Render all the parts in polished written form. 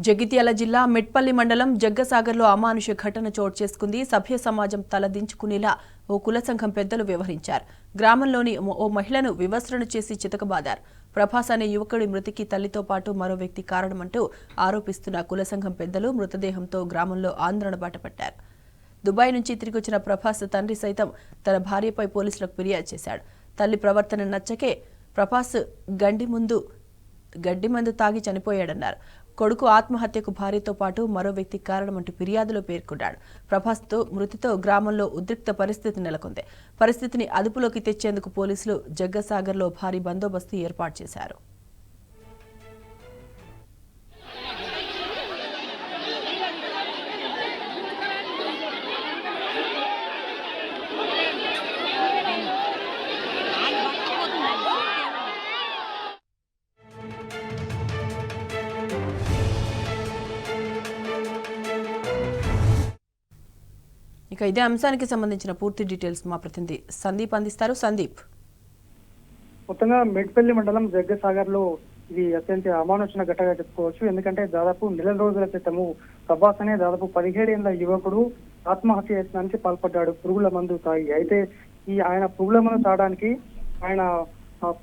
జగిత్యాల జిల్లా మెట్పల్లి మండలం జగ్గసాగర్లో అమానుష ఘటన చోటు చేసుకుంది. సభ్య సమాజం తలదించుకునేలా ఓ కుల సంఘం పెద్దలు వ్యవహరించారు. గ్రామంలోని ఓ మహిళను వివస్త్రణ చేసి చితకబాదారు. ప్రభాస్ అనే యువకుడి మృతికి తల్లితో పాటు మరో వ్యక్తి కారణమంటూ ఆరోపిస్తున్న కుల సంఘం పెద్దలు మృతదేహంతో గ్రామంలో ఆందోళన బాటపట్టారు. దుబాయ్ నుంచి తిరిగొచ్చిన ప్రభాస్ తండ్రి సైతం తన భార్యపై పోలీసులకు ఫిర్యాదు చేశాడు. తల్లి ప్రవర్తన నచ్చకే ప్రభాస్ గడ్డి మందు తాగి చనిపోయాడన్నారు. కొడుకు ఆత్మహత్యకు భార్యతో పాటు మరో వ్యక్తి కారణమంటూ ఫిర్యాదులో పేర్కొన్నాడు. ప్రభాస్ మృతితో గ్రామంలో ఉద్రిక్త పరిస్థితి నెలకొంది. పరిస్థితిని అదుపులోకి తెచ్చేందుకు పోలీసులు జగ్గసాగర్లో భారీ బందోబస్తు ఏర్పాటు చేశారు. ఇక ఇదే అంశానికి సంబంధించిన పూర్తి డీటెయిల్స్ మా ప్రతినిధి సందీప్ అందిస్తారు. సందీప్, మొత్తంగా మెట్పల్లి మండలం జగ్గసాగర్ లో ఇది అత్యంత అమానుషమైన ఘటనగా చెప్పుకోవచ్చు. ఎందుకంటే దాదాపు నెల రోజుల క్రితము ప్రభాస్ అనే దాదాపు 17 ఏళ్ల యువకుడు ఆత్మహత్య యత్నానికి పాల్పడ్డాడు పురుగుల మందు తాగి. అయితే ఆయన పురుగుల మందు తాగడానికి ఆయన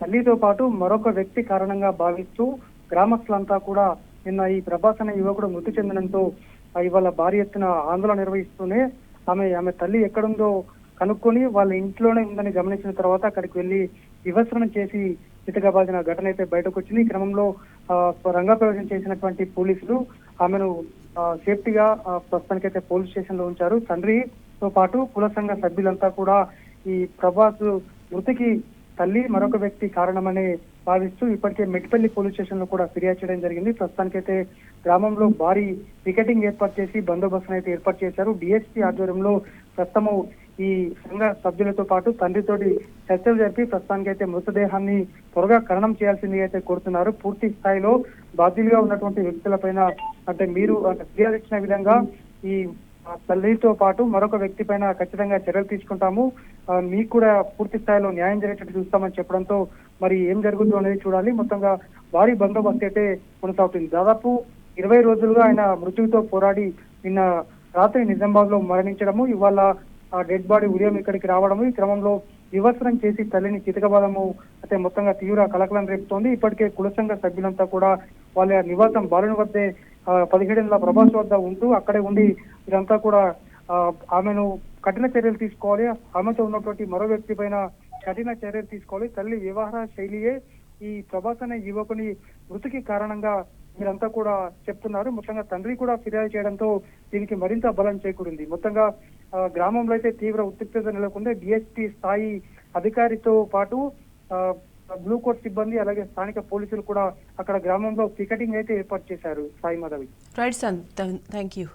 తల్లితో పాటు మరొక వ్యక్తి కారణంగా భావిస్తూ గ్రామస్తులంతా కూడా నిన్న ఈ ప్రభాస్ అనే యువకుడు మృతి చెందడంతో ఇవాళ భారీ ఎత్తున ఆందోళన నిర్వహిస్తూనే ఆమె తల్లి ఎక్కడుందో కనుక్కొని వాళ్ళ ఇంట్లోనే ఉందని గమనించిన తర్వాత అక్కడికి వెళ్లి వివస్త్రణ చేసి చితకబాదిన ఘటన అయితే బయటకు వచ్చింది. ఈ క్రమంలో రంగప్రవేశం చేసినటువంటి పోలీసులు ఆమెను సేఫ్టీగా ప్రస్తుతానికైతే పోలీస్ స్టేషన్ లో ఉంచారు. తండ్రితో పాటు కుల సంఘ సభ్యులంతా కూడా ఈ ప్రభాస్ మృతికి తల్లి మరొక వ్యక్తి కారణమని భావిస్తూ ఇప్పటికే మెట్పల్లి పోలీస్ స్టేషన్ లో కూడా ఫిర్యాదు చేయడం జరిగింది. ప్రస్తుతానికైతే గ్రామంలో భారీ పికెటింగ్ ఏర్పాటు చేసి బందోబస్తును అయితే ఏర్పాటు చేశారు. డిఎస్పీ ఆధ్వర్యంలో ప్రస్తుతము ఈ సంఘ సభ్యులతో పాటు తండ్రితోటి చర్చలు జరిపి ప్రస్తుతానికైతే మృతదేహాన్ని త్వరగా ఖననం చేయాల్సింది అయితే కోరుతున్నారు. పూర్తి స్థాయిలో బాధ్యులుగా ఉన్నటువంటి వ్యక్తులపైన అంటే మీరు ఫిర్యాదు ఇచ్చిన విధంగా ఈ తల్లితో పాటు మరొక వ్యక్తి పైన ఖచ్చితంగా చర్యలు తీసుకుంటాము, మీకు కూడా పూర్తి స్థాయిలో న్యాయం జరిగేటట్టు చూస్తామని చెప్పడంతో మరి ఏం జరుగుతుందో అనేది చూడాలి. మొత్తంగా భారీ బందోబస్తు అయితే కొనసాగుతుంది. దాదాపు 20 రోజులుగా ఆయన మృత్యుతో పోరాడి నిన్న రాత్రి నిజామాబాద్ లో మరణించడము, ఇవాళ డెడ్ బాడీ ఉదయం ఇక్కడికి రావడము, ఈ క్రమంలో వివస్త్రం చేసి తల్లిని చితకబాదము అయితే మొత్తంగా తీవ్ర కలకలం రేపుతోంది. ఇప్పటికే కుల సంఘ సభ్యులంతా కూడా వాళ్ళ నివాసం బాలుని వద్దే 17 ఏళ్ల ప్రభాస్ వద్ద ఉంటూ అక్కడే ఉండి ఇదంతా కూడా ఆమెను కఠిన చర్యలు తీసుకోవాలి, ఆమెతో ఉన్నటువంటి మరో వ్యక్తి పైన కఠిన చర్యలు తీసుకోవాలి. తల్లి వ్యవహార శైలియే ఈ ప్రభాస్ అనే యువకుని మృతికి కారణంగా మీరంతా కూడా చెప్తున్నారు. మొత్తంగా తండ్రి కూడా ఫిర్యాదు చేయడంతో దీనికి మరింత బలం చేకూరింది. మొత్తంగా గ్రామంలో అయితే తీవ్ర ఉద్రిక్తత నెలకొంది. డిఎస్పీ స్థాయి అధికారితో పాటు బ్లూ కోట్ సిబ్బంది అలాగే స్థానిక పోలీసులు కూడా అక్కడ గ్రామంలో పికెటింగ్ అయితే ఏర్పాటు చేశారు. Sai Madhavi. Right son, thank you.